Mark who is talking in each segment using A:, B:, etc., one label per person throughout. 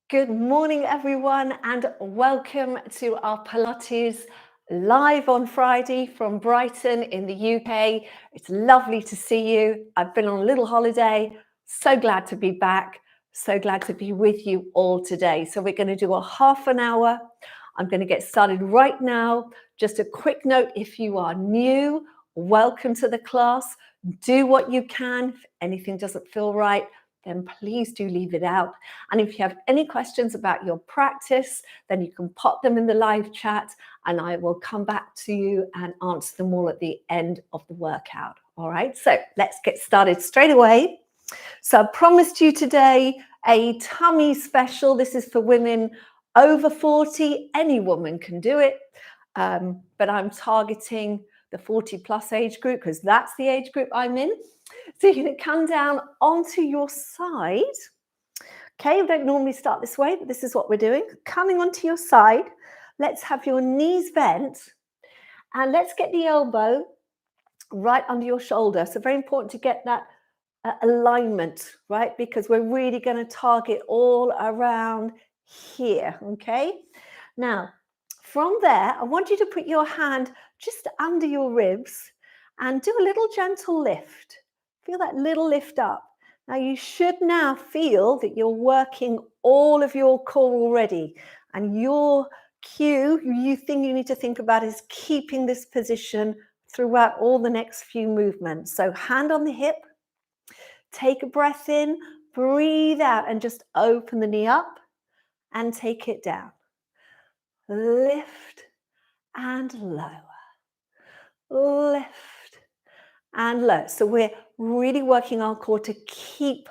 A: Good morning, everyone, and welcome to our Pilates live on Friday from Brighton in the UK. It's lovely to see you. I've been on a little holiday. So glad to be back. So glad to be with you all today. So we're going to do a half an hour. I'm going to get started right now. Just a quick note, if you are new, welcome to the class. Do what you can. If anything doesn't feel right, then please do leave it out. And if you have any questions about your practice, then you can pop them in the live chat and I will come back to you and answer them all at the end of the workout. All right, so let's get started straight away. So I promised you today a tummy special. This is for women over 40. Any woman can do it, but I'm targeting the 40 plus age group because that's the age group I'm in. So you're going to come down onto your side. Okay, we don't normally start this way, but this is what we're doing. Coming onto your side, let's have your knees bent and let's get the elbow right under your shoulder. So very important to get that alignment, right? Because we're really going to target all around here, okay? Now, from there, I want you to put your hand just under your ribs and do a little gentle lift. Feel that little lift up. Now, you should now feel that you're working all of your core already. And your cue, you thing you need to think about is keeping this position throughout all the next few movements. So hand on the hip, take a breath in, breathe out, and just open the knee up and take it down. Lift and lower. Lift and low. So we're really working our core to keep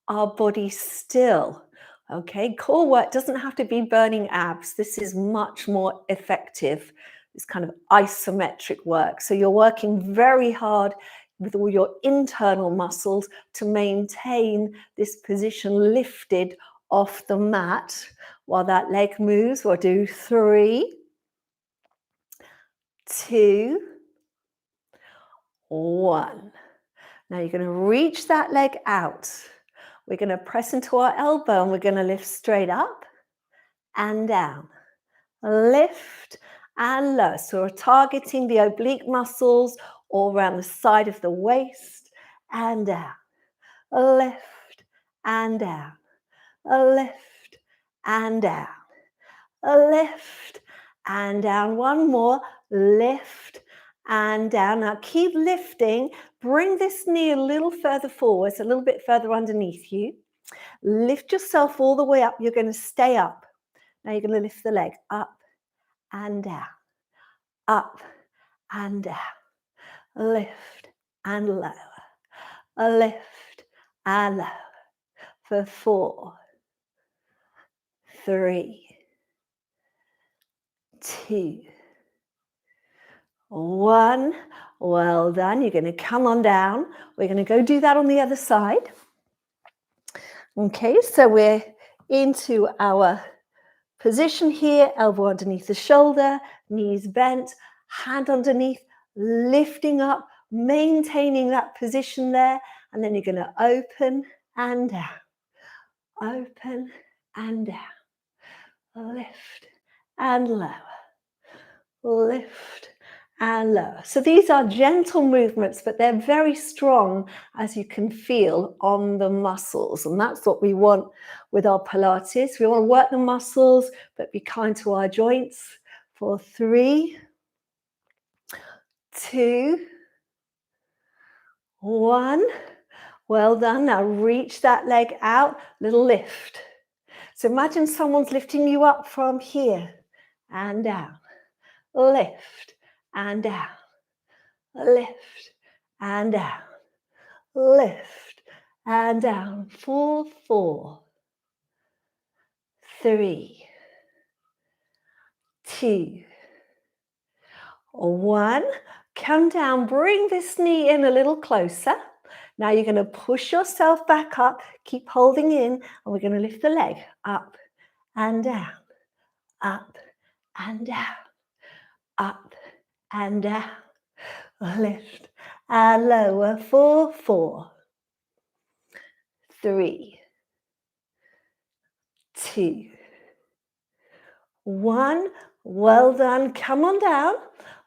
A: our body still. Okay, core work doesn't have to be burning abs. This is much more effective. It's kind of isometric work. So you're working very hard with all your internal muscles to maintain this position lifted off the mat while that leg moves. We'll do 3, 2, 1. Now you're going to reach that leg out. We're going to press into our elbow and we're going to lift straight up and down. Lift and lower. So we're targeting the oblique muscles all around the side of the waist and down. Lift and down. Lift and down. Lift and down. One more. Lift and down. Now keep lifting. Bring this knee a little further forwards, a little bit further underneath you. Lift yourself all the way up. You're going to stay up. Now you're going to lift the leg up and down. Up and down. Lift and lower. Lift and lower. For 4, 3, 2, 1. Well done. You're going to come on down. We're going to go do that on the other side. Okay, so we're into our position here. Elbow underneath the shoulder, knees bent, hand underneath, lifting up, maintaining that position there. And then you're going to open and down. Open and down. Lift and lower. Lift and lower. So these are gentle movements, but they're very strong, as you can feel, on the muscles. And that's what we want with our Pilates. We want to work the muscles, but be kind to our joints. For 3, 2, 1. Well done. Now reach that leg out, little lift. So imagine someone's lifting you up from here and down. Lift and down. Lift and down. Lift and down. 4, 4, 3, 2, 1. Come down. Bring this knee in a little closer. Now you're going to push yourself back up. Keep holding in. And we're going to lift the leg up and down. Up and down. Up and down. Lift and lower. 4, 4, 3, 2, 1. Well done. Come on down.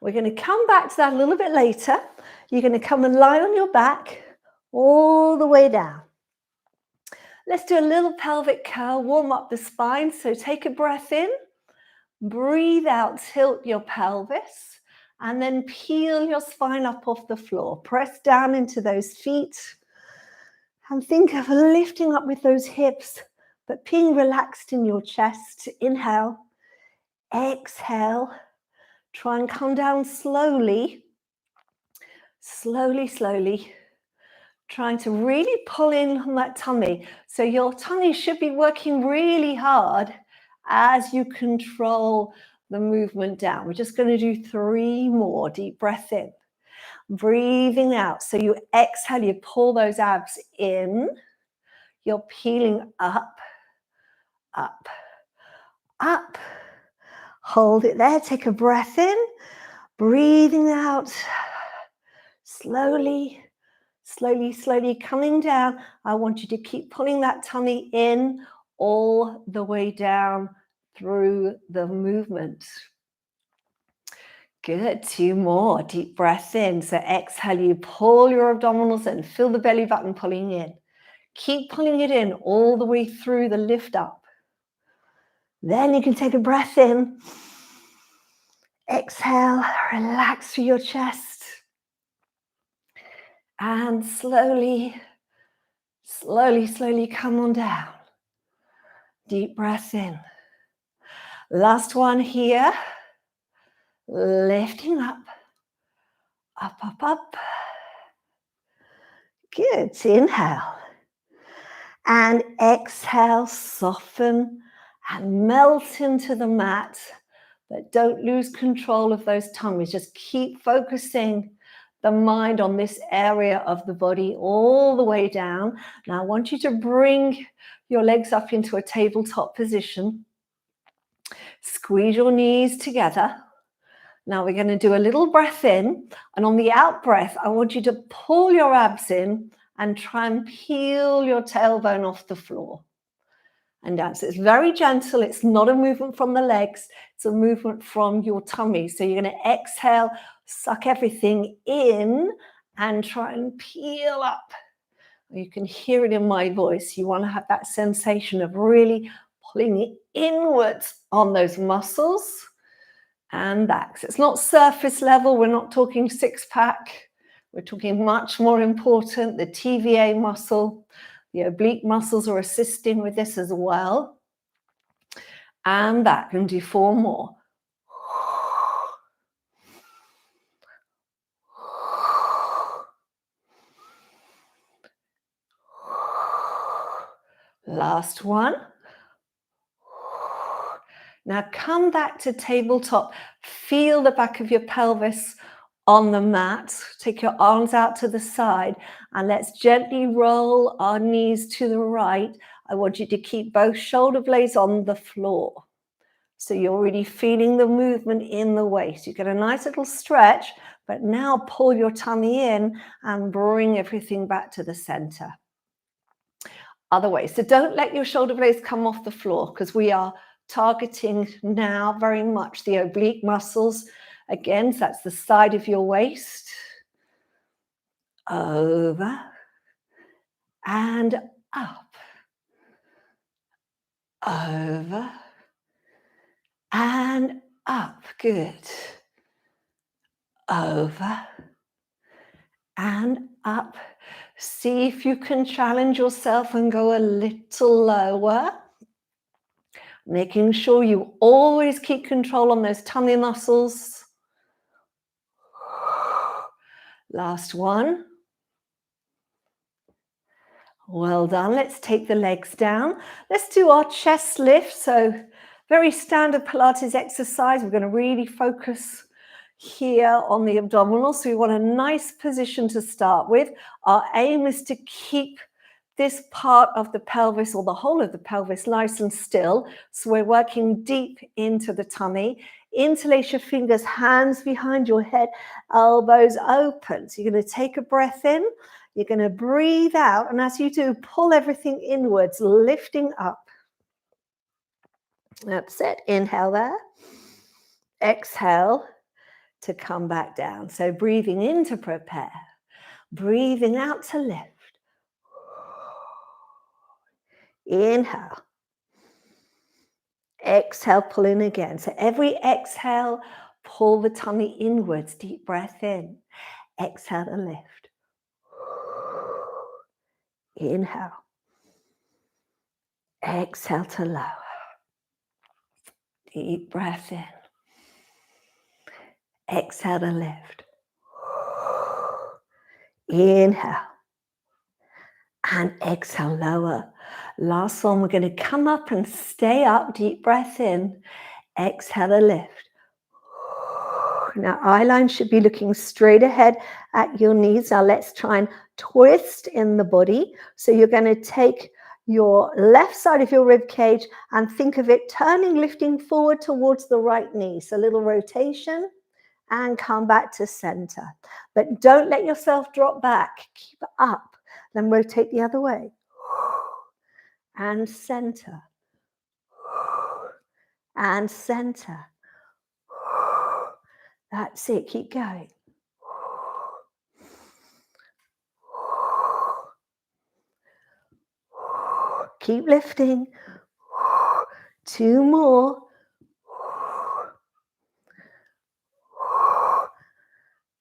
A: We're going to come back to that a little bit later. You're going to come and lie on your back all the way down. Let's do a little pelvic curl, warm up the spine. So take a breath in, breathe out, tilt your pelvis, and then peel your spine up off the floor. Press down into those feet and think of lifting up with those hips, but being relaxed in your chest. Inhale, exhale, try and come down slowly, slowly, slowly. Trying to really pull in on that tummy. So your tummy should be working really hard as you control the movement down. We're just going to do 3 more. Deep breath in. Breathing out. So you exhale, you pull those abs in. You're peeling up, up, up. Hold it there. Take a breath in. Breathing out. Slowly. Slowly, slowly coming down. I want you to keep pulling that tummy in all the way down through the movement. Good. 2 more. Deep breath in. So exhale, you pull your abdominals in. Feel the belly button pulling in. Keep pulling it in all the way through the lift up. Then you can take a breath in. Exhale, relax through your chest. And slowly, slowly, slowly come on down. Deep breath in. Last one here. Lifting up, up, up, up. Good. Inhale. And exhale, soften and melt into the mat. But don't lose control of those tummies. Just keep focusing the mind on this area of the body all the way down. Now I want you to bring your legs up into a tabletop position. Squeeze your knees together. Now we're going to do a little breath in, and on the out breath, I want you to pull your abs in and try and peel your tailbone off the floor. And down. So it's very gentle. It's not a movement from the legs. It's a movement from your tummy. So you're going to exhale, suck everything in, and try and peel up. You can hear it in my voice. You want to have that sensation of really pulling it inwards on those muscles and back. So it's not surface level. We're not talking 6-pack. We're talking much more important, the TVA muscle. The oblique muscles are assisting with this as well. And back, and do 4 more. Last one. Now come back to tabletop. Feel the back of your pelvis on the mat. Take your arms out to the side and let's gently roll our knees to the right. I want you to keep both shoulder blades on the floor. So you're really feeling the movement in the waist. You get a nice little stretch, but now pull your tummy in and bring everything back to the center. Other way. So don't let your shoulder blades come off the floor because we are targeting now very much the oblique muscles. Again, so that's the side of your waist. Over and up. Over and up. Good. Over and up. See if you can challenge yourself and go a little lower. Making sure you always keep control on those tummy muscles. Last one. Well done. Let's take the legs down. Let's do our chest lift. So very standard Pilates exercise. We're going to really focus here on the abdominals. So we want a nice position to start with. Our aim is to keep this part of the pelvis or the whole of the pelvis nice and still. So we're working deep into the tummy. Interlace your fingers, hands behind your head, elbows open. So you're going to take a breath in. You're going to breathe out. And as you do, pull everything inwards, lifting up. That's it. Inhale there. Exhale to come back down. So breathing in to prepare. Breathing out to lift. Inhale. Exhale, pull in again. So every exhale, pull the tummy inwards. Deep breath in. Exhale to lift. Inhale. Exhale to lower. Deep breath in. Exhale to lift. Inhale. And exhale, lower. Last one, we're going to come up and stay up. Deep breath in. Exhale to lift. Now, eye line should be looking straight ahead at your knees. Now, let's try and twist in the body. So you're going to take your left side of your rib cage and think of it turning, lifting forward towards the right knee. So a little rotation and come back to center. But don't let yourself drop back. Keep it up. Then rotate the other way. And center. And center. That's it. Keep going. Keep lifting. 2 more.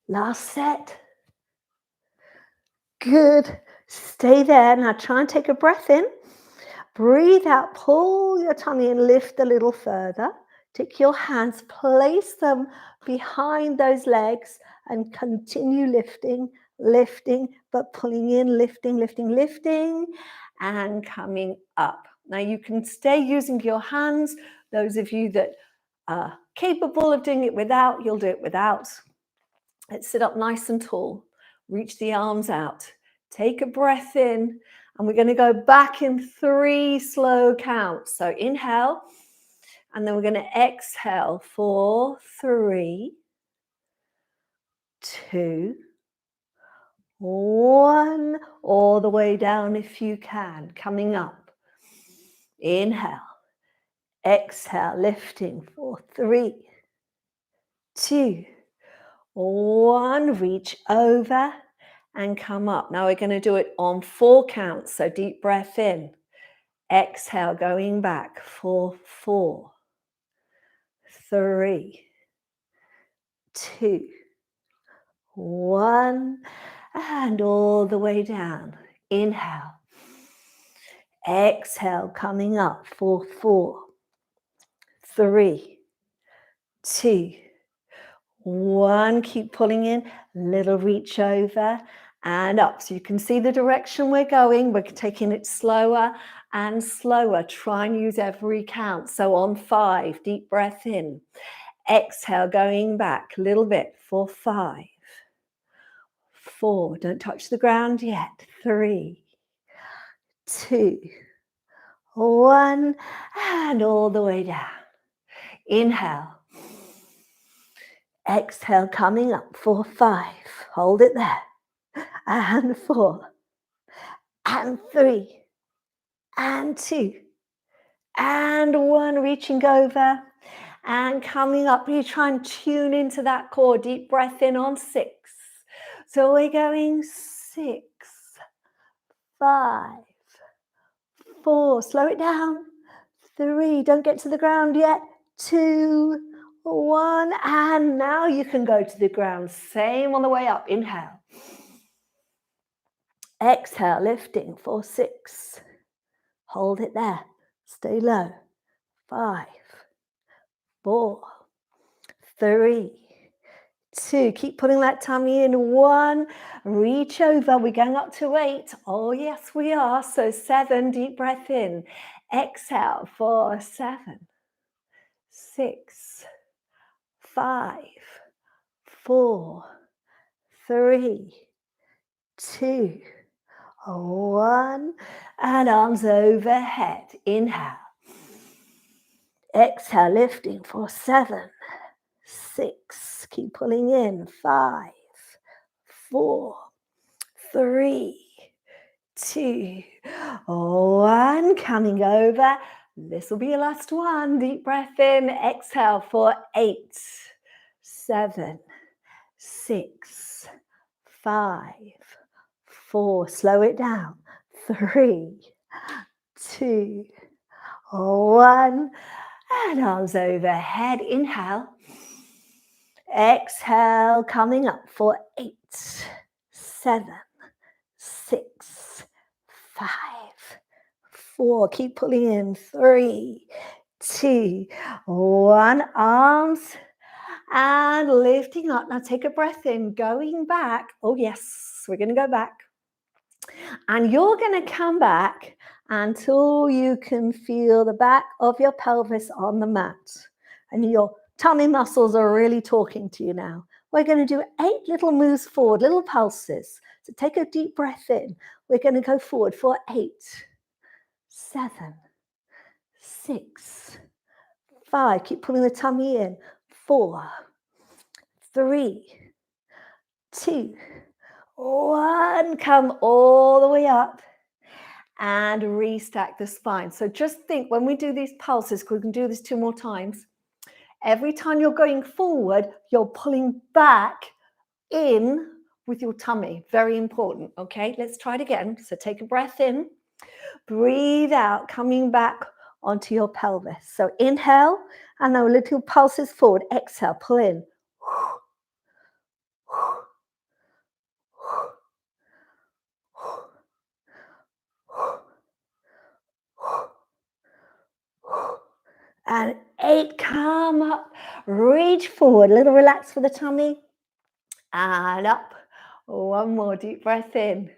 A: Last set. Good. Stay there. Now try and take a breath in. Breathe out. Pull your tummy and lift a little further. Take your hands, place them behind those legs and continue lifting, lifting, but pulling in, lifting, lifting, lifting, and coming up. Now you can stay using your hands. Those of you that are capable of doing it without, you'll do it without. Let's sit up nice and tall. Reach the arms out. Take a breath in, and we're going to go back in 3 slow counts. So inhale, and then we're going to exhale for 3, 2, 1, all the way down if you can, coming up. Inhale, exhale, lifting for 3, 2, 1, reach over and come up. Now we're going to do it on 4 counts. So deep breath in, exhale, going back for 4, 3, 2, 1, and all the way down. Inhale, exhale, coming up for 4, 3, 2, 1. Keep pulling in, little reach over and up. So you can see the direction we're going. We're taking it slower and slower. Try and use every count. So on 5, deep breath in. Exhale, going back a little bit for 5, 4, don't touch the ground yet, 3, 2, 1, and all the way down. Inhale. Exhale, coming up for 5, hold it there, and 4, and 3, and 2, and 1, reaching over and coming up. You try and tune into that core. Deep breath in on 6. So we're going 6, 5, 4, slow it down, 3, don't get to the ground yet, 2, 1, and now you can go to the ground. Same on the way up. Inhale. Exhale, lifting for 6. Hold it there. Stay low. 5, 4, 3, 2. Keep putting that tummy in. 1. Reach over. We're going up to 8. Oh, yes, we are. So 7. Deep breath in. Exhale for 7, 6, 5, 4, 3, 2, 1. And arms overhead. Inhale. Exhale, lifting for 7, 6. Keep pulling in. 5, 4, 3, 2, 1. Coming over. This will be your last one. Deep breath in. Exhale for 8, 7, 6, 5, 4. Slow it down. 3, 2, 1. And arms overhead. Inhale. Exhale, coming up for 8, 7, 6, 5, 4. Keep pulling in. 3, 2, 1. Arms and lifting up. Now take a breath in, going back. Oh yes, we're going to go back. And you're going to come back until you can feel the back of your pelvis on the mat. And your tummy muscles are really talking to you now. We're going to do 8 little moves forward, little pulses. So take a deep breath in. We're going to go forward for 8, 7, 6, 5. Keep pulling the tummy in. 4, 3, 2, 1. Come all the way up and restack the spine. So just think, when we do these pulses, we can do this 2 more times. Every time you're going forward, you're pulling back in with your tummy. Very important, okay? Let's try it again. So take a breath in, breathe out, coming back onto your pelvis. So inhale, and now little pulses forward. Exhale, pull in. And 8, come up, reach forward, a little relax for the tummy, and up. 1 more deep breath in.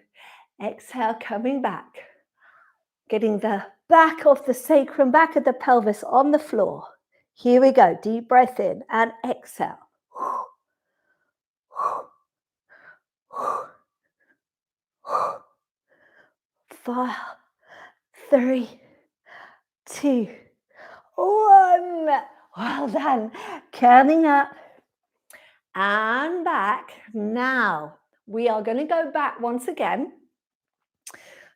A: Exhale, coming back, getting the back of the sacrum, back of the pelvis on the floor. Here we go, deep breath in and exhale. 5, 3, 2, 1. Well done. Coming up and back. Now we are going to go back once again.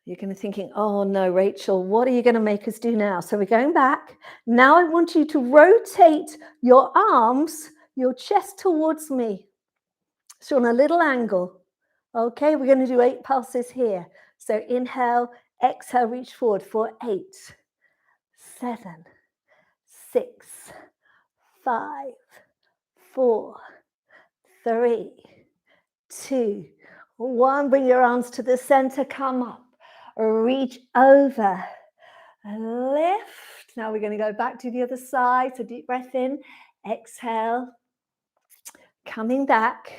A: You're going to be thinking, oh no, Rachel, what are you going to make us do now? So we're going back. Now I want you to rotate your arms, your chest towards me. So on a little angle. Okay, we're going to do 8 pulses here. So inhale, exhale, reach forward for 8, 7, 6, 5, 4, 3, 2, 1. Bring your arms to the center, come up, reach over, lift. Now we're going to go back to the other side. So deep breath in, exhale, coming back.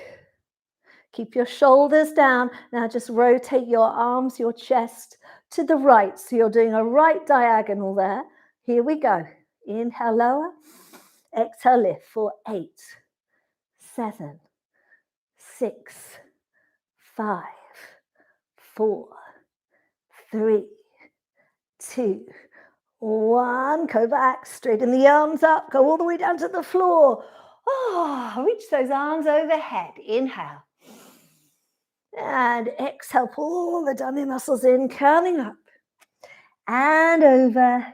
A: Keep your shoulders down. Now just rotate your arms, your chest to the right. So you're doing a right diagonal there. Here we go. Inhale, lower. Exhale, lift for 8, 7, 6, 5, 4, 3, 2, 1. Go back, straighten the arms up. Go all the way down to the floor. Oh, reach those arms overhead. Inhale. And exhale, pull the dummy muscles in, curling up and over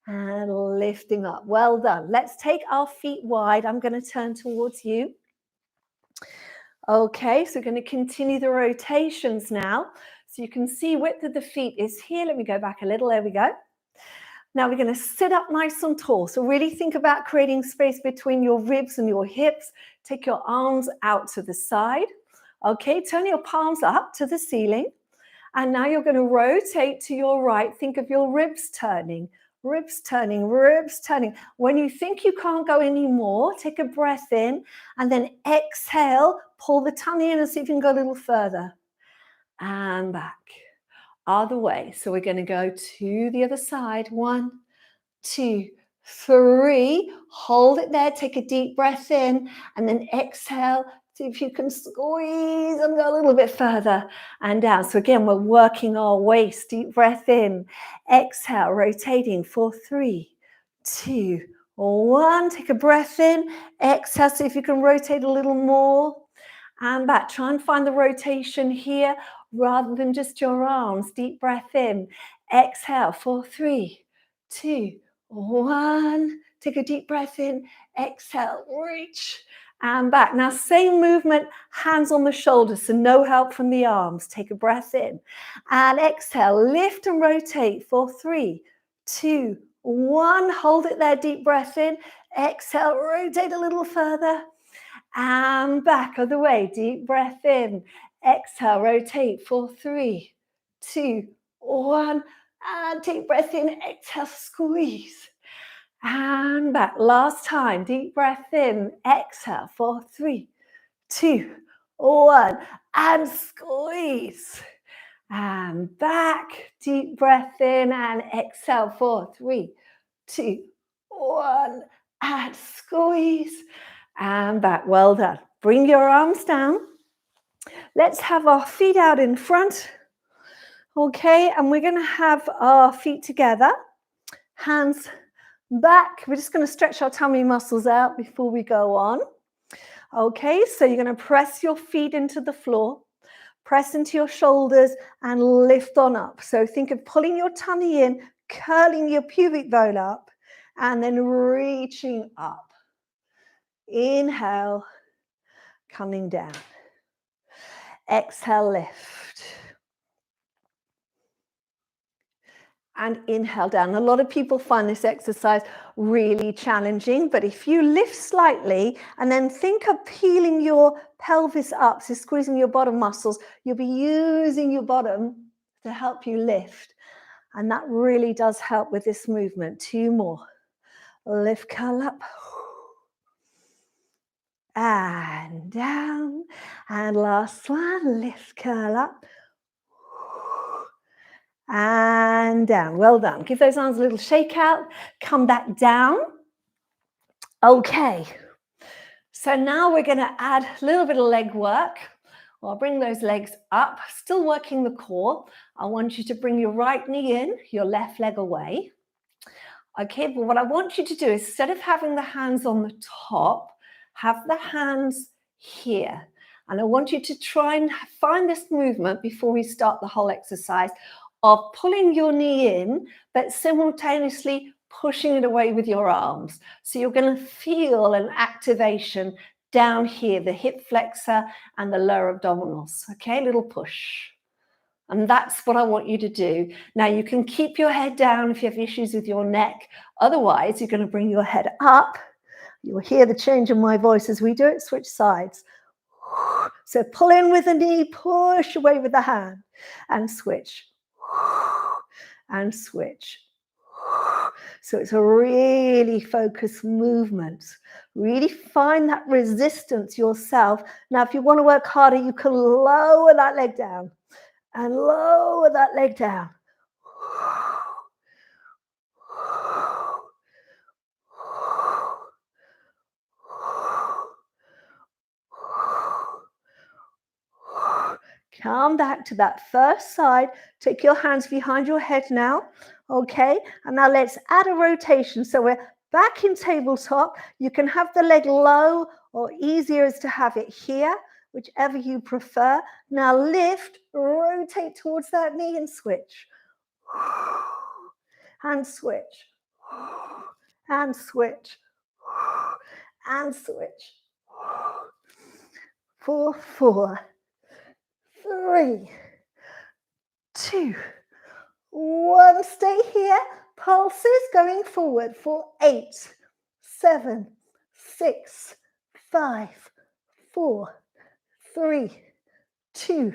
A: and lifting up. Well done. Let's take our feet wide. I'm going to turn towards you. Okay, so we're going to continue the rotations now. So you can see width of the feet is here. Let me go back a little. There we go. Now we're going to sit up nice and tall. So really think about creating space between your ribs and your hips. Take your arms out to the side. Okay, turn your palms up to the ceiling. And now you're going to rotate to your right. Think of your ribs turning, ribs turning, ribs turning. When you think you can't go anymore, take a breath in and then exhale, pull the tummy in and see if you can go a little further. And back. Other way. So we're going to go to the other side. 1, 2, 3. Hold it there. Take a deep breath in and then exhale. See if you can squeeze and go a little bit further and down. So again, we're working our waist. Deep breath in. Exhale, rotating for 3, 2, 1. Take a breath in. Exhale. See if you can rotate a little more. And back. Try and find the rotation here rather than just your arms. Deep breath in. Exhale for 3, 2, 1. Take a deep breath in. Exhale, reach and back. Now, same movement, hands on the shoulders, so no help from the arms. Take a breath in and exhale. Lift and rotate for 3, 2, 1. Hold it there, deep breath in. Exhale, rotate a little further and back other way. Deep breath in. Exhale, rotate for 3, 2, 1. And deep breath in. Exhale, squeeze. And back. Last time. Deep breath in. Exhale for 3, 2, 1. And squeeze. And back. Deep breath in and exhale for 3, 2, 1. And squeeze. And back. Well done. Bring your arms down. Let's have our feet out in front. Okay, and we're going to have our feet together. Hands back. We're just going to stretch our tummy muscles out before we go on. Okay, so you're going to press your feet into the floor. Press into your shoulders and lift on up. So think of pulling your tummy in, curling your pubic bone up, and then reaching up. Inhale, coming down. Exhale, lift. And inhale down. A lot of people find this exercise really challenging, but if you lift slightly and then think of peeling your pelvis up, so squeezing your bottom muscles, you'll be using your bottom to help you lift. And that really does help with this movement. 2 more. Lift, curl up. And down. And last one. Lift, curl up. And down. Well done. Give those arms a little shake out. Come back down. Okay. So now we're going to add a little bit of leg work. I'll bring those legs up. Still working the core. I want you to bring your right knee in, your left leg away. Okay, but what I want you to do is instead of having the hands on the top, have the hands here. And I want you to try and find this movement before we start the whole exercise of pulling your knee in, but simultaneously pushing it away with your arms. So you're going to feel an activation down here, the hip flexor and the lower abdominals. Okay, little push. And that's what I want you to do. Now you can keep your head down if you have issues with your neck. Otherwise, you're going to bring your head up. You'll hear the change in my voice as we do it. Switch sides. So pull in with the knee, push away with the hand, and switch. And switch. So it's a really focused movement. Really find that resistance yourself. Now, if you want to work harder, you can lower that leg down and lower that leg down. Come back to that first side. Take your hands behind your head now. Okay, and now let's add a rotation. So we're back in tabletop. You can have the leg low, or easier is to have it here, whichever you prefer. Now lift, rotate towards that knee and switch. And switch. And switch. And switch. 4, 4. 3, 2, 1. Stay here. Pulses going forward for 8, 7, 6, 5, 4, 3, 2,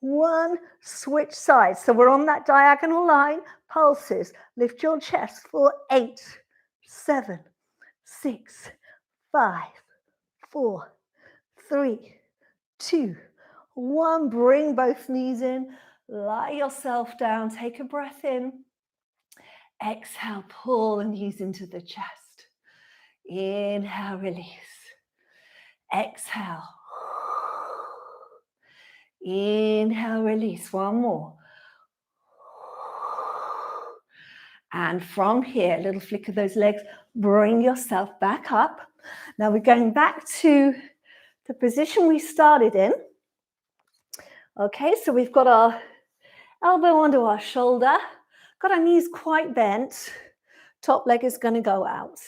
A: 1. Switch sides. So we're on that diagonal line. Pulses. Lift your chest for 8, 7, 6, 5, 4, 3, 2, 1. Bring both knees in. Lie yourself down. Take a breath in. Exhale. Pull the knees into the chest. Inhale. Release. Exhale. Inhale. Release. One more. And from here, a little flick of those legs. Bring yourself back up. Now we're going back to the position we started in. Okay, so we've got our elbow onto our shoulder, got our knees quite bent. top leg is going to go out.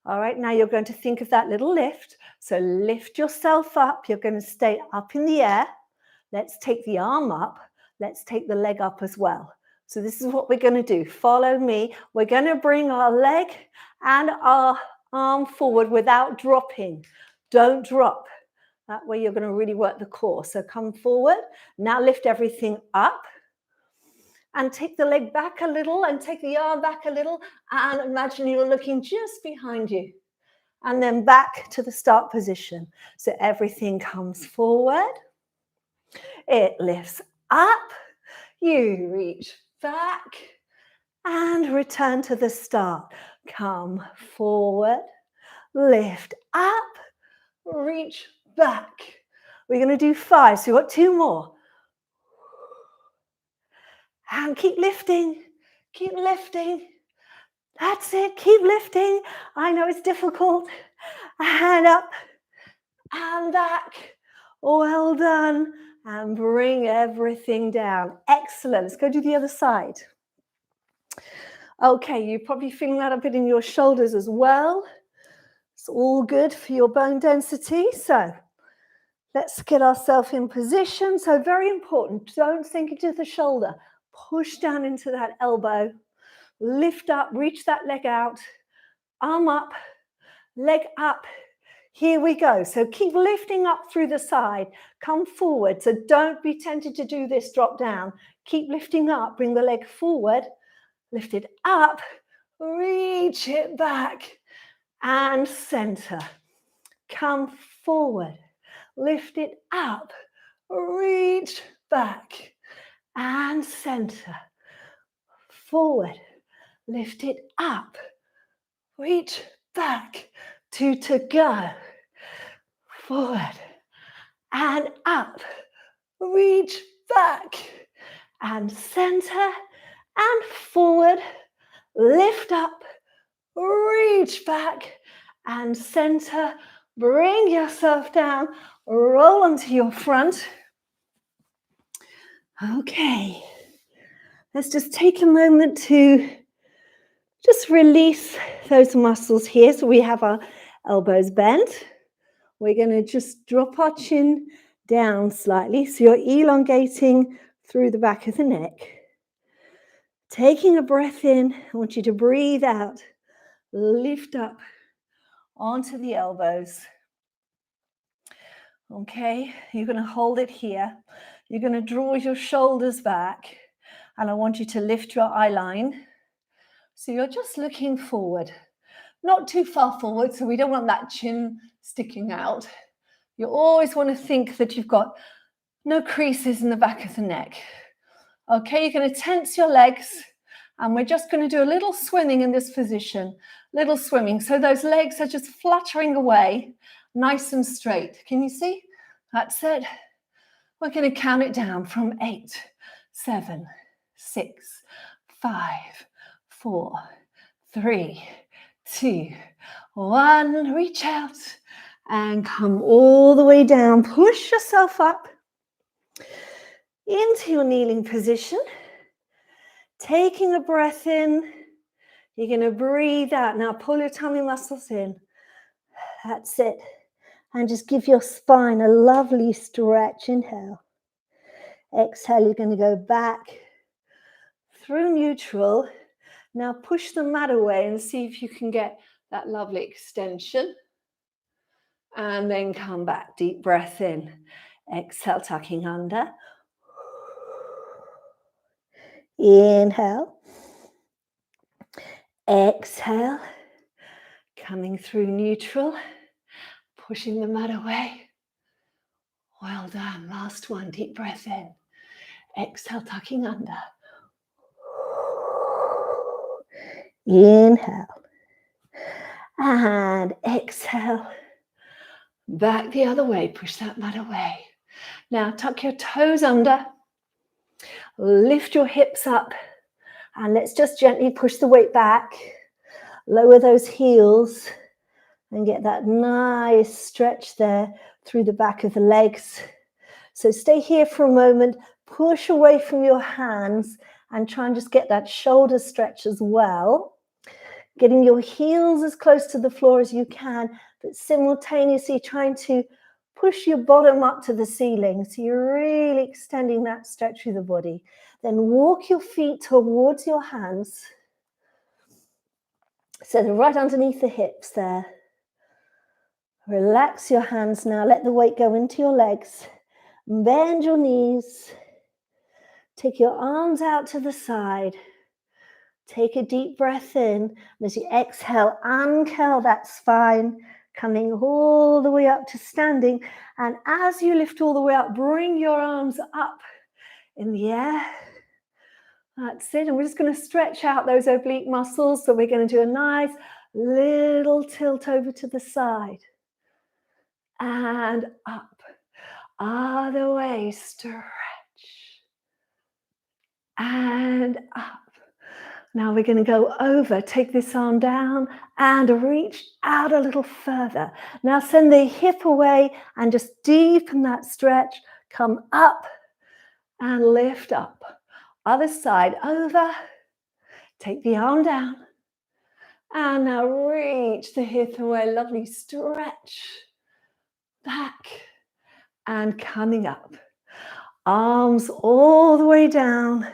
A: All right, now you're going to think of that little lift. So lift yourself up. You're going to stay up in the air. Let's take the arm up. Let's take the leg up as well. So this is what we're going to do. Follow me. We're going to bring our leg and our arm forward without dropping. Don't drop. That way you're going to really work the core. So come forward. Now lift everything up. And take the leg back a little and take the arm back a little. And imagine you're looking just behind you. And then back to the start position. So everything comes forward. It lifts up. You reach back and return to the start. Come forward, lift up, reach back. We're going to do 5. So we've got 2 more. And keep lifting, keep lifting. That's it, keep lifting. I know it's difficult. And up and back. Well done. And bring everything down. Excellent. Let's go do the other side. Okay, you're probably feeling that a bit in your shoulders as well. It's all good for your bone density. So let's get ourselves in position. So very important. Don't sink into the shoulder. Push down into that elbow. Lift up, reach that leg out. Arm up, leg up. Here we go. So keep lifting up through the side. Come forward. So don't be tempted to do this drop down. Keep lifting up. Bring the leg forward. Lift it up. Reach it back. And center. Come forward. Lift it up. Reach back. And center. Forward. Lift it up. Reach back. 2 to go. Forward and up. Reach back and center and forward. Lift up. Reach back and center. Bring yourself down. Roll onto your front. Okay. Let's just take a moment to just release those muscles here. So we have our elbows bent. We're going to just drop our chin down slightly. So you're elongating through the back of the neck. Taking a breath in, I want you to breathe out. Lift up onto the elbows. Okay, you're going to hold it here. You're going to draw your shoulders back. And I want you to lift your eye line. So you're just looking forward. Not too far forward, so we don't want that chin sticking out. You always want to think that you've got no creases in the back of the neck. Okay, you're going to tense your legs, and we're just going to do a little swimming in this position. Little swimming. So those legs are just fluttering away, nice and straight. Can you see? That's it. We're going to count it down from 8, 7, 6, 5, 4, 3, 2, 1. Reach out and come all the way down. Push yourself up into your kneeling position. Taking a breath in. You're going to breathe out. Now pull your tummy muscles in. That's it. And just give your spine a lovely stretch. Inhale. Exhale, you're going to go back through neutral. Now push the mat away and see if you can get that lovely extension. And then come back. Deep breath in. Exhale, tucking under. Inhale. Exhale. Coming through neutral. Pushing the mat away. Well done. Last one. Deep breath in. Exhale, tucking under. Inhale. And exhale. Back the other way. Push that mat away. Now tuck your toes under. Lift your hips up. And let's just gently push the weight back. Lower those heels. And get that nice stretch there through the back of the legs. So stay here for a moment. Push away from your hands. And try and just get that shoulder stretch as well. Getting your heels as close to the floor as you can, but simultaneously trying to push your bottom up to the ceiling. So you're really extending that stretch through the body. Then walk your feet towards your hands. So they're right underneath the hips there. Relax your hands now. Let the weight go into your legs. Bend your knees. Take your arms out to the side. Take a deep breath in. And as you exhale, uncurl that spine, coming all the way up to standing. And as you lift all the way up, bring your arms up in the air. That's it. And we're just going to stretch out those oblique muscles. So we're going to do a nice little tilt over to the side. And up. Other way. Stretch. And up. Now we're going to go over, take this arm down and reach out a little further. Now send the hip away and just deepen that stretch. Come up and lift up. Other side, over. Take the arm down. And now reach the hip away. Lovely stretch. Back and coming up. Arms all the way down.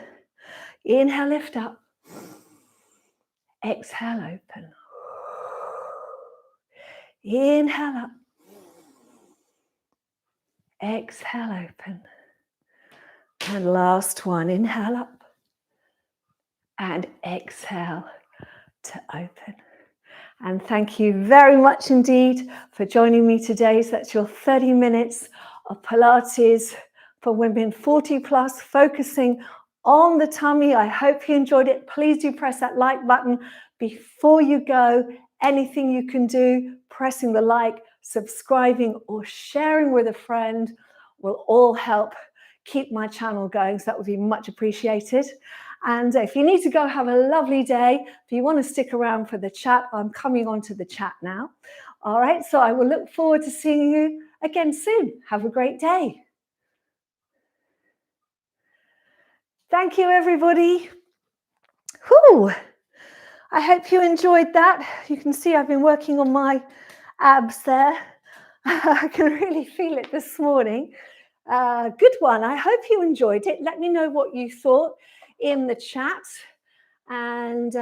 A: Inhale, lift up. Exhale, open. Inhale up. Exhale, open. And last one, inhale up. And exhale to open. And thank you very much indeed for joining me today. So that's your 30 minutes of Pilates for women 40 plus, focusing on the tummy. I hope you enjoyed it. Please do press that like button before you go. Anything you can do, pressing the like, subscribing or sharing with a friend will all help keep my channel going. So that would be much appreciated. And if you need to go, have a lovely day. If you want to stick around for the chat, I'm coming on to the chat now. All right, so I will look forward to seeing you again soon. Have a great day. Thank you, everybody. Whew. I hope you enjoyed that. You can see I've been working on my abs there. I can really feel it this morning. Good one. I hope you enjoyed it. Let me know what you thought in the chat. And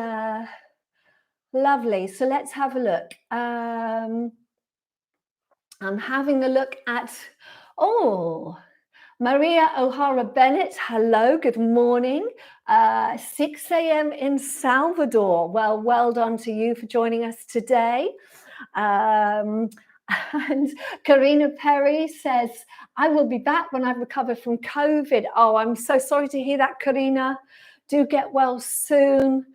A: lovely. So let's have a look. I'm having a look at, Maria O'Hara Bennett, hello, good morning. 6 a.m. in Salvador. Well done to you for joining us today. And Karina Perry says, I will be back when I've recovered from COVID. Oh, I'm so sorry to hear that, Karina. Do get well soon.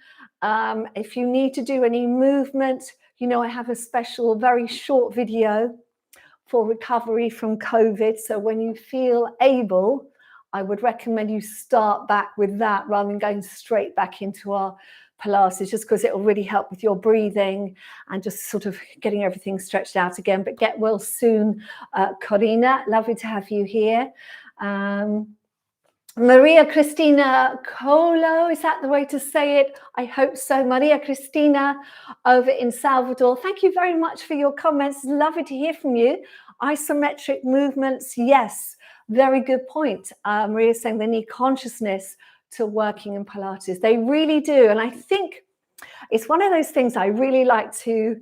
A: If you need to do any movement, you know, I have a special, very short video for recovery from COVID. So when you feel able, I would recommend you start back with that rather than going straight back into our Pilates, just because it will really help with your breathing and just sort of getting everything stretched out again. But get well soon, Corina. Lovely to have you here. Maria Cristina Colo, is that the way to say it? I hope so. Maria Cristina over in Salvador. Thank you very much for your comments. Lovely to hear from you. Isometric movements, yes, very good point. Maria saying they need consciousness to working in Pilates. They really do. And I think it's one of those things I really like to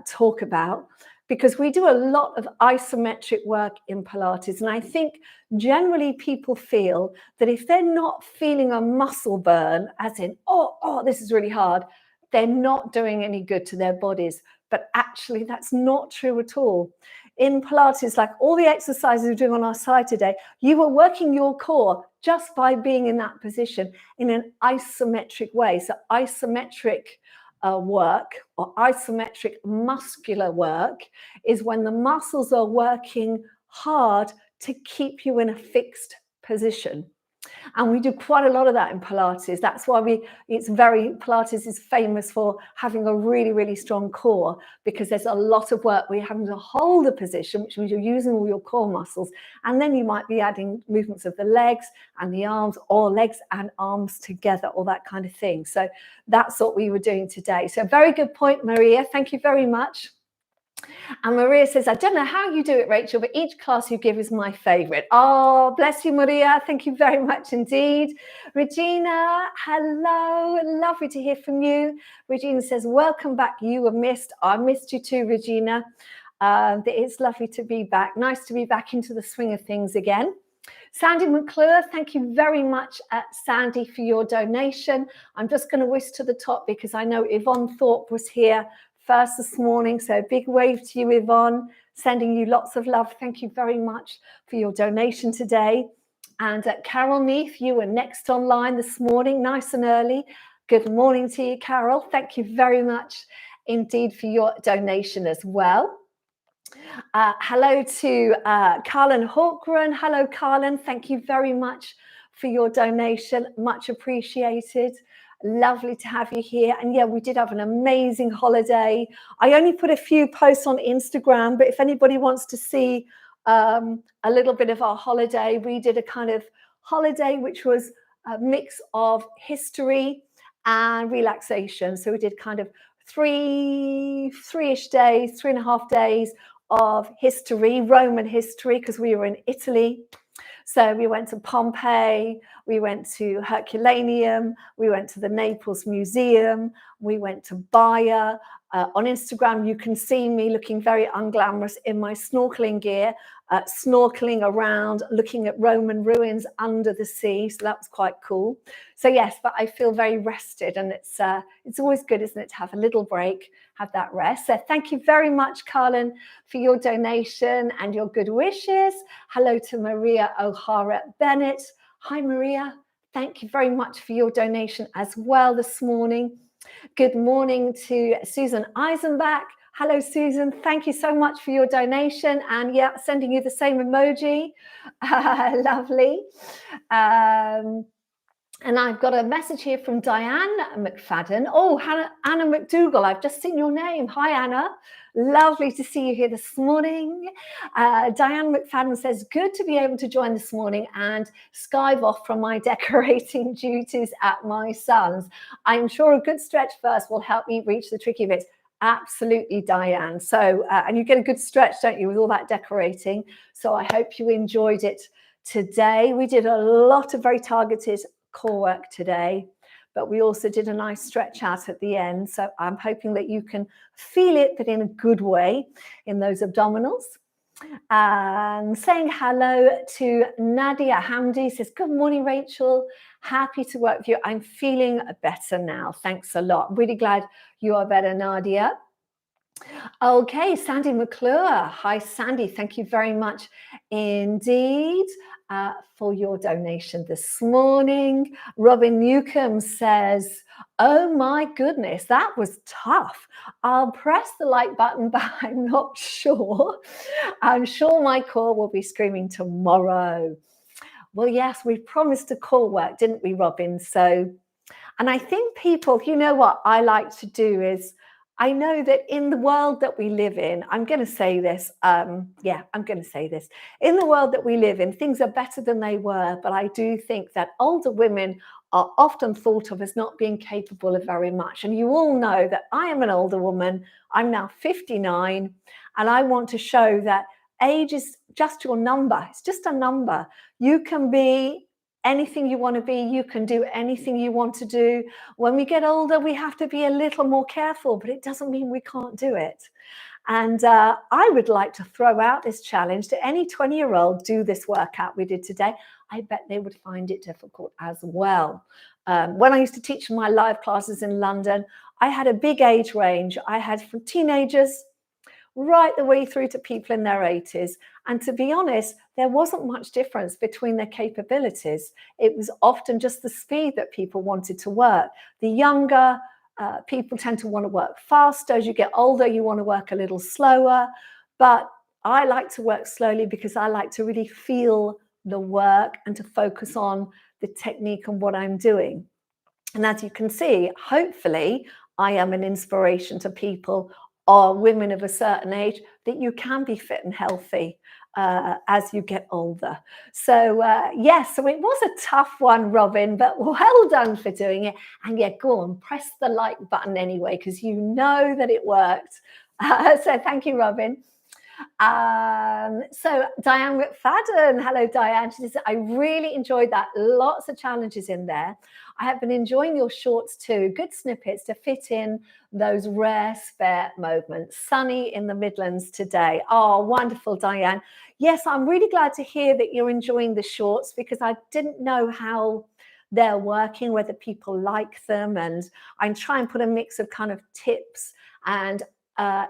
A: talk about, because we do a lot of isometric work in Pilates. And I think generally people feel that if they're not feeling a muscle burn, as in, oh, this is really hard, they're not doing any good to their bodies. But actually, that's not true at all. In Pilates, like all the exercises we're doing on our side today, you are working your core just by being in that position in an isometric way. So isometric work or isometric muscular work is when the muscles are working hard to keep you in a fixed position. And we do quite a lot of that in Pilates. That's why Pilates is famous for having a really, really strong core, because there's a lot of work where you're having to hold a position, which means you're using all your core muscles. And then you might be adding movements of the legs and the arms, or legs and arms together, or that kind of thing. So that's what we were doing today. So very good point, Maria. Thank you very much. And Maria says, I don't know how you do it, Rachel, but each class you give is my favorite. Oh, bless you, Maria. Thank you very much indeed. Regina, hello. Lovely to hear from you. Regina says, welcome back. You were missed. I missed you too, Regina. It's lovely to be back. Nice to be back into the swing of things again. Sandy McClure, thank you very much, Sandy, for your donation. I'm just going to whisk to the top because I know Yvonne Thorpe was here first this morning. So a big wave to you, Yvonne, sending you lots of love. Thank you very much for your donation today. And Carol Neath, you were next online this morning, nice and early. Good morning to you, Carol. Thank you very much indeed for your donation as well. Hello to Carlin Hawkran. Hello, Carlin. Thank you very much for your donation. Much appreciated. Lovely to have you here. And yeah, we did have an amazing holiday. I only put a few posts on Instagram, but if anybody wants to see a little bit of our holiday, we did a kind of holiday which was a mix of history and relaxation. So we did kind of three-ish days, 3.5 days of history, Roman history, because we were in Italy. So we went to Pompeii, we went to Herculaneum, we went to the Naples Museum, we went to Baia. On Instagram, you can see me looking very unglamorous in my snorkeling gear, snorkeling around, looking at Roman ruins under the sea. So that was quite cool. So yes, but I feel very rested, and it's always good, isn't it, to have a little break, have that rest. So thank you very much, Carlin, for your donation and your good wishes. Hello to Maria O'Hara Bennett. Hi, Maria. Thank you very much for your donation as well this morning. Good morning to Susan Eisenbach. Hello, Susan. Thank you so much for your donation. And yeah, sending you the same emoji. Lovely. And I've got a message here from Diane McFadden. Oh, Anna McDougall, I've just seen your name. Hi, Anna. Lovely to see you here this morning. Diane McFadden says, good to be able to join this morning and skive off from my decorating duties at my son's. I'm sure a good stretch first will help me reach the tricky bits. Absolutely, Diane. So, and you get a good stretch, don't you, with all that decorating. So I hope you enjoyed it today. We did a lot of very targeted core work today, but we also did a nice stretch out at the end. So I'm hoping that you can feel it, but in a good way, in those abdominals. And saying hello to Nadia Hamdi, says, good morning, Rachel. Happy to work with you. I'm feeling better now. Thanks a lot. Really glad you are better, Nadia. Okay, Sandy McClure. Hi, Sandy. Thank you very much indeed for your donation this morning. Robin Newcomb says, oh my goodness, that was tough. I'll press the like button, but I'm not sure. I'm sure my core will be screaming tomorrow. Well, yes, we promised a core work, didn't we, Robin? So, and I think people, you know what I like to do is, I know that in the world that we live in, I'm going to say this. I'm going to say this. In the world that we live in, things are better than they were. But I do think that older women are often thought of as not being capable of very much. And you all know that I am an older woman. I'm now 59. And I want to show that age is just your number. It's just a number. You can be anything you want to be, you can do anything you want to do. When we get older, we have to be a little more careful, but it doesn't mean we can't do it. And I would like to throw out this challenge to any 20-year-old, do this workout we did today. I bet they would find it difficult as well. When I used to teach my live classes in London, I had a big age range. I had from teenagers right the way through to people in their 80s. And to be honest, there wasn't much difference between their capabilities. It was often just the speed that people wanted to work. The younger people tend to want to work faster. As you get older, you want to work a little slower. But I like to work slowly because I like to really feel the work and to focus on the technique and what I'm doing. And as you can see, hopefully I am an inspiration to people or women of a certain age that you can be fit and healthy as you get older. So yes, so it was a tough one, Robin, but well done for doing it. And yeah, go on, press the like button anyway, because you know that it worked. So thank you, Robin. So Diane McFadden, hello Diane. She says, I really enjoyed that. Lots of challenges in there. I have been enjoying your shorts too. Good snippets to fit in those rare spare moments. Sunny in the Midlands today. Oh, wonderful, Diane. Yes, I'm really glad to hear that you're enjoying the shorts, because I didn't know how they're working, whether people like them, and I try and put a mix of kind of tips and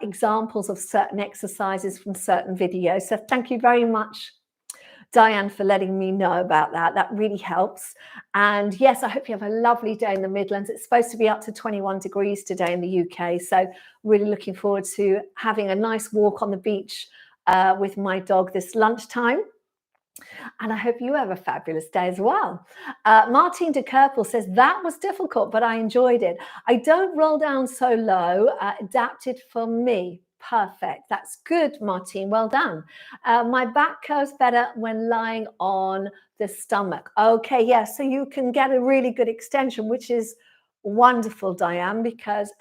A: examples of certain exercises from certain videos. So thank you very much, Diane, for letting me know about that. That really helps. And yes, I hope you have a lovely day in the Midlands. It's supposed to be up to 21 degrees today in the UK. So really looking forward to having a nice walk on the beach with my dog this lunchtime. And I hope you have a fabulous day as well. Martine de Kerpel says, that was difficult, but I enjoyed it. I don't roll down so low, adapted for me. Perfect. That's good, Martine. Well done. My back curves better when lying on the stomach. Okay, yes. So you can get a really good extension, which is wonderful, Diane, because,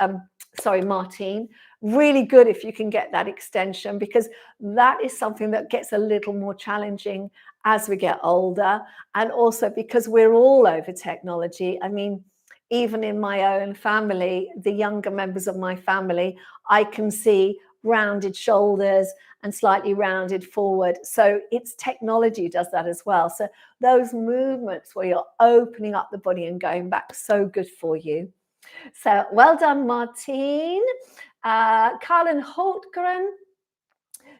A: sorry, Martine, really good if you can get that extension, because that is something that gets a little more challenging as we get older. And also because we're all over technology. I mean, even in my own family, the younger members of my family, I can see rounded shoulders and slightly rounded forward. So it's technology does that as well. So those movements where you're opening up the body and going back, so good for you. So well done, Martine. Carlin Holtgren,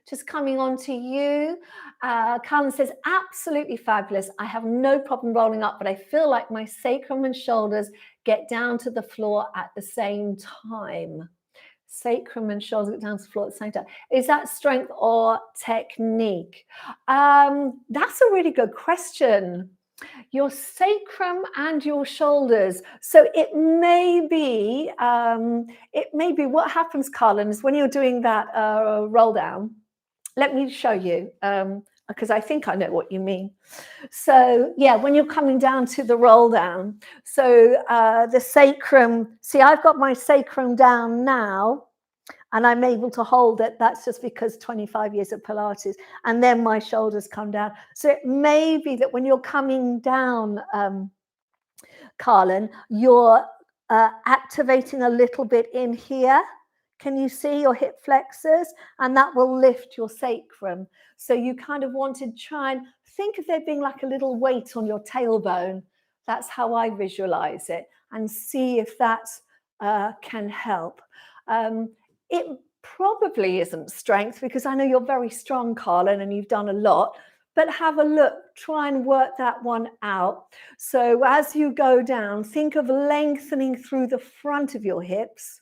A: just coming on to you. Carlin says, absolutely fabulous. I have no problem rolling up, but I feel like my sacrum and shoulders get down to the floor at the same time. Sacrum and shoulders get down to the floor at the same time. Is that strength or technique? That's a really good question. Your sacrum and your shoulders. So it may be what happens, Carlin, is when you're doing that roll down. Let me show you, because I think I know what you mean. So yeah, when you're coming down to the roll down, so the sacrum, see, I've got my sacrum down now, and I'm able to hold it. That's just because 25 years of Pilates, and then my shoulders come down. So it may be that when you're coming down, Carlin, you're activating a little bit in here. Can you see your hip flexors? And that will lift your sacrum. So you kind of want to try and think of there being like a little weight on your tailbone. That's how I visualize it, and see if that can help. It probably isn't strength, because I know you're very strong, Carlin, and you've done a lot, but have a look, try and work that one out. So as you go down, think of lengthening through the front of your hips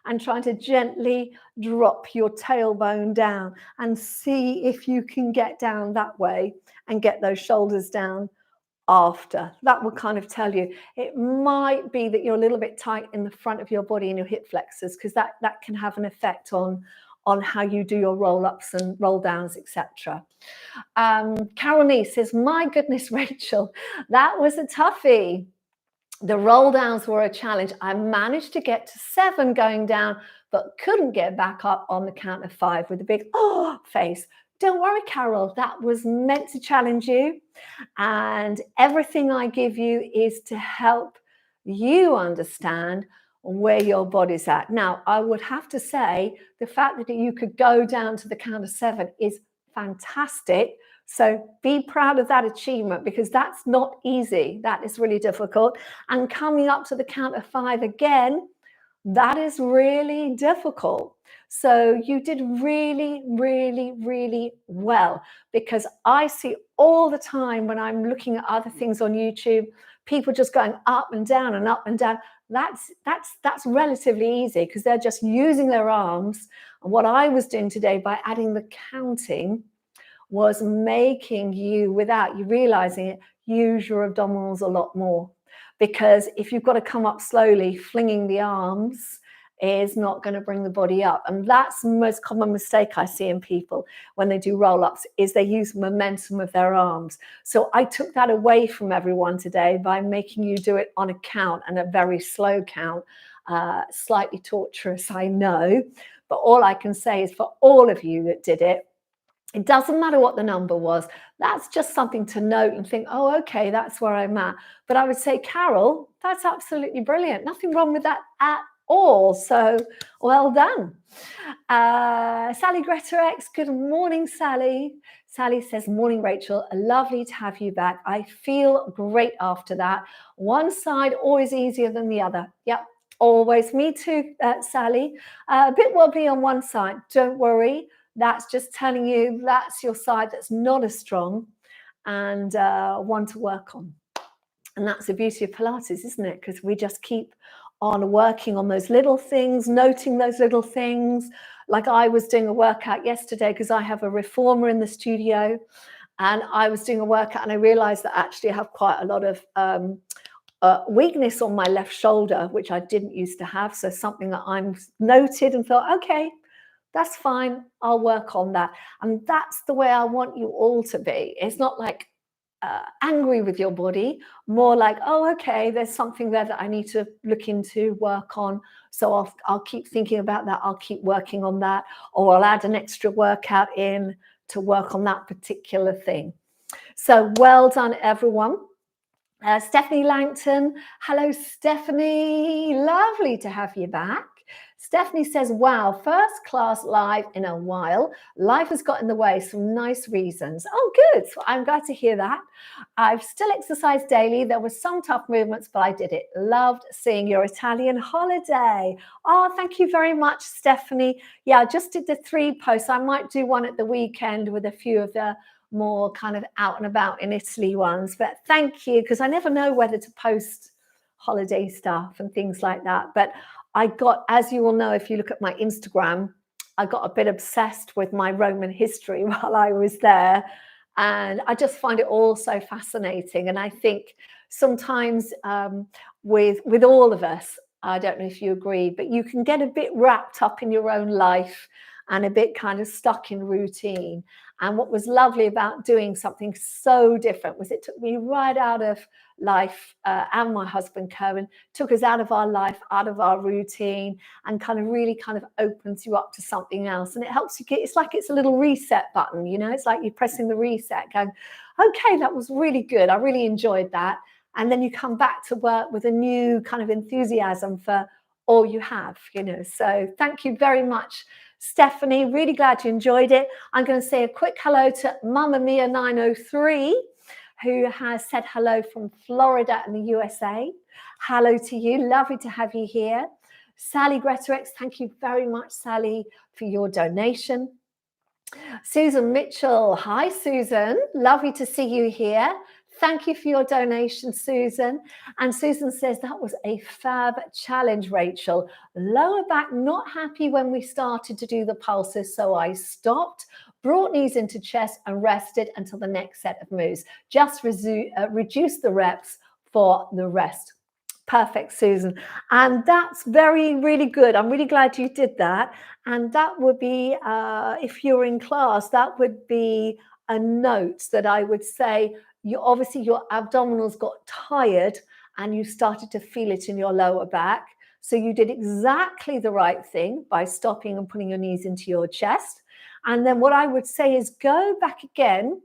A: and trying to gently drop your tailbone down, and see if you can get down that way and get those shoulders down after. That will kind of tell you. It might be that you're a little bit tight in the front of your body and your hip flexors, because that can have an effect on how you do your roll-ups and roll-downs, etc. Carol Nee says, my goodness, Rachel, that was a toughie. The roll downs were a challenge. I managed to get to 7 going down, but couldn't get back up on the count of 5 with a big face. Don't worry, Carol, that was meant to challenge you. And everything I give you is to help you understand where your body's at. Now, I would have to say the fact that you could go down to the count of 7 is fantastic. So be proud of that achievement, because that's not easy. That is really difficult. And coming up to the count of 5 again, that is really difficult. So you did really, really, really well, because I see all the time when I'm looking at other things on YouTube, people just going up and down and up and down. That's relatively easy, because they're just using their arms. And what I was doing today by adding the counting was making you, without you realizing it, use your abdominals a lot more, because if you've got to come up slowly, flinging the arms is not going to bring the body up. And that's the most common mistake I see in people when they do roll-ups, is they use momentum of their arms. So I took that away from everyone today by making you do it on a count, and a very slow count. Slightly torturous, I know, but all I can say is, for all of you that did it, it doesn't matter what the number was. That's just something to note and think, oh, okay, that's where I'm at. But I would say, Carol, that's absolutely brilliant. Nothing wrong with that at all. So well done. Sally Greta X, good morning, Sally. Sally says, morning, Rachel. Lovely to have you back. I feel great after that. One side always easier than the other. Yep, always. Me too, Sally. A bit wobbly on one side. Don't worry. That's just telling you that's your side that's not as strong, and one to work on. And that's the beauty of Pilates, isn't it? Because we just keep on working on those little things, noting those little things. Like I was doing a workout yesterday because I have a reformer in the studio, and I was doing a workout and I realized that actually I have quite a lot of weakness on my left shoulder, which I didn't used to have. So something that I'm noted and thought, okay, that's fine, I'll work on that. And that's the way I want you all to be. It's not like angry with your body, more like, oh, okay, there's something there that I need to look into, work on. So I'll keep thinking about that. I'll keep working on that, or I'll add an extra workout in to work on that particular thing. So well done, everyone. Stephanie Langton. Hello, Stephanie. Lovely to have you back. Stephanie says, wow, first class live in a while. Life has got in the way, some nice reasons. Oh, good. So I'm glad to hear that. I've still exercised daily. There were some tough movements, but I did it. Loved seeing your Italian holiday. Oh, thank you very much, Stephanie. Yeah, I just did the 3 posts. I might do one at the weekend with a few of the more kind of out and about in Italy ones, but thank you, because I never know whether to post holiday stuff and things like that. But I got, as you will know if you look at my Instagram, I got a bit obsessed with my Roman history while I was there, and I just find it all so fascinating. And I think sometimes with all of us, I don't know if you agree, but you can get a bit wrapped up in your own life and a bit kind of stuck in routine. And what was lovely about doing something so different was it took me right out of life, and my husband Cohen took us out of our life, out of our routine, and kind of really kind of opens you up to something else. And it helps you get, it's like it's a little reset button, you know, it's like you're pressing the reset going, okay, that was really good. I really enjoyed that. And then you come back to work with a new kind of enthusiasm for all you have, you know. So thank you very much, Stephanie. Really glad you enjoyed it. I'm going to say a quick hello to Mamma Mia 903, who has said hello from Florida in the USA. Hello to you. Lovely to have you here. Sally Greta X, thank you very much, Sally, for your donation. Susan Mitchell. Hi, Susan. Lovely to see you here. Thank you for your donation, Susan. And Susan says, that was a fab challenge, Rachel. Lower back, not happy when we started to do the pulses, so I stopped, brought knees into chest and rested until the next set of moves. Just reduce the reps for the rest. Perfect, Susan. And that's really good. I'm really glad you did that. And that would be, if you're in class, that would be a note that I would say, obviously your abdominals got tired and you started to feel it in your lower back. So you did exactly the right thing by stopping and putting your knees into your chest. And then what I would say is go back again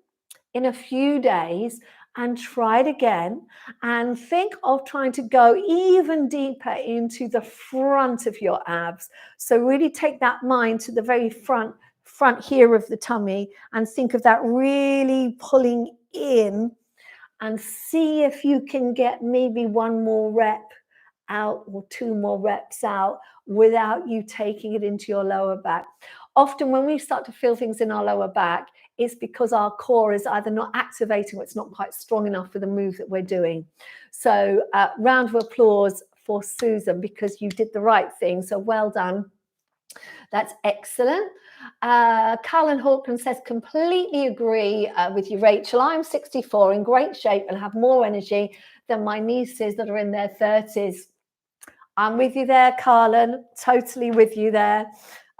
A: in a few days and try it again, and think of trying to go even deeper into the front of your abs. So really take that mind to the very front here of the tummy and think of that really pulling in, and see if you can get maybe 1 more rep out or 2 more reps out without you taking it into your lower back. Often when we start to feel things in our lower back, it's because our core is either not activating or it's not quite strong enough for the move that we're doing. So round of applause for Susan, because you did the right thing. So well done. That's excellent. Carlin Hawkins says, completely agree with you, Rachel. I'm 64, in great shape and have more energy than my nieces that are in their 30s. I'm with you there, Carlin. Totally with you there.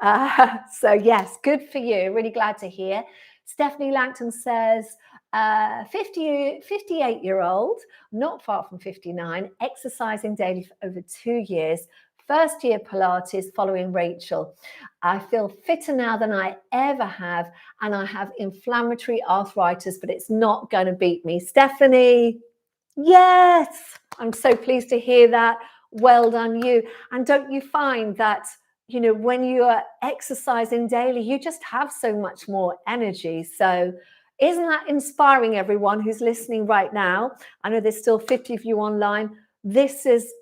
A: So yes, good for you. Really glad to hear. Stephanie Langton says, 58-year-old, not far from 59, exercising daily for over 2 years. First year Pilates following Rachel. I feel fitter now than I ever have, and I have inflammatory arthritis, but it's not going to beat me. Stephanie, yes, I'm so pleased to hear that. Well done, you. And don't you find that, you know, when you are exercising daily, you just have so much more energy. So isn't that inspiring, everyone who's listening right now? I know there's still 50 of you online. This is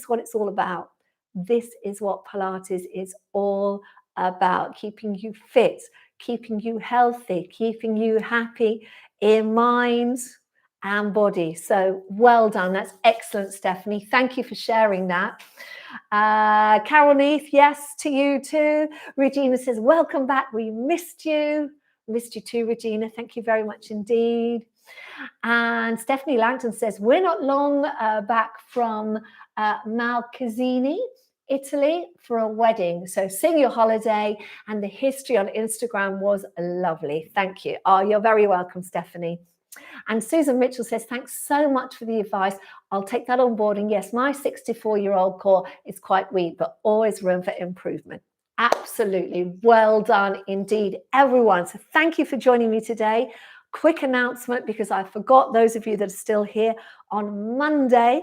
A: what it's all about. This is what Pilates is all about, keeping you fit, keeping you healthy, keeping you happy in mind and body. So well done. That's excellent, Stephanie. Thank you for sharing that. Carol Neath, yes to you too. Regina says, welcome back. We missed you. Missed you too, Regina. Thank you very much indeed. And Stephanie Langton says, we're not long back from Malcasini, Italy, for a wedding. So sing your holiday, and the history on Instagram was lovely. Thank you. Oh, you're very welcome, Stephanie. And Susan Mitchell says, thanks so much for the advice. I'll take that on board. And yes, my 64-year-old core is quite weak, but always room for improvement. Absolutely. Well done indeed, everyone. So thank you for joining me today. Quick announcement, because I forgot those of you that are still here. On Monday,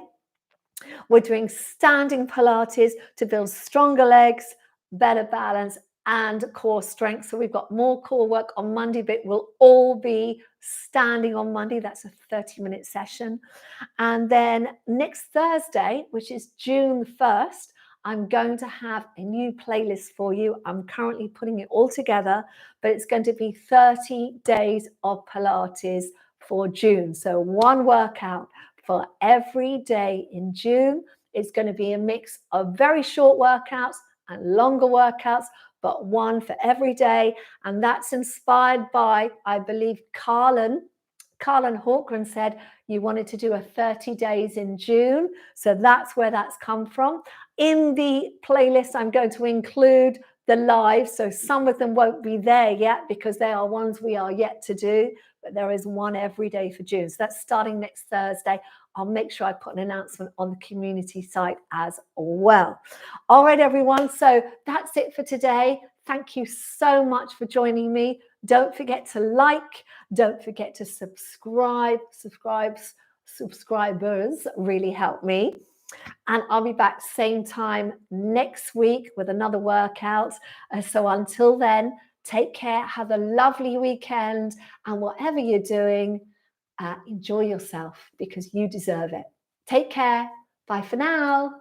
A: we're doing standing Pilates to build stronger legs, better balance, and core strength. So we've got more core work on Monday, but we'll all be standing on Monday. That's a 30-minute session. And then next Thursday, which is June 1st, I'm going to have a new playlist for you. I'm currently putting it all together, but it's going to be 30 days of Pilates for June. So one workout for every day in June. It's going to be a mix of very short workouts and longer workouts, but one for every day. And that's inspired by, I believe, Carlin Hawkins said you wanted to do a 30 days in June. So that's where that's come from. In the playlist, I'm going to include the live. So some of them won't be there yet because they are ones we are yet to do, but there is one every day for June. So that's starting next Thursday. I'll make sure I put an announcement on the community site as well. All right, everyone. So that's it for today. Thank you so much for joining me. Don't forget to like. Don't forget to subscribe. Subscribers really help me. And I'll be back same time next week with another workout. So until then, take care. Have a lovely weekend. And whatever you're doing, enjoy yourself because you deserve it. Take care. Bye for now.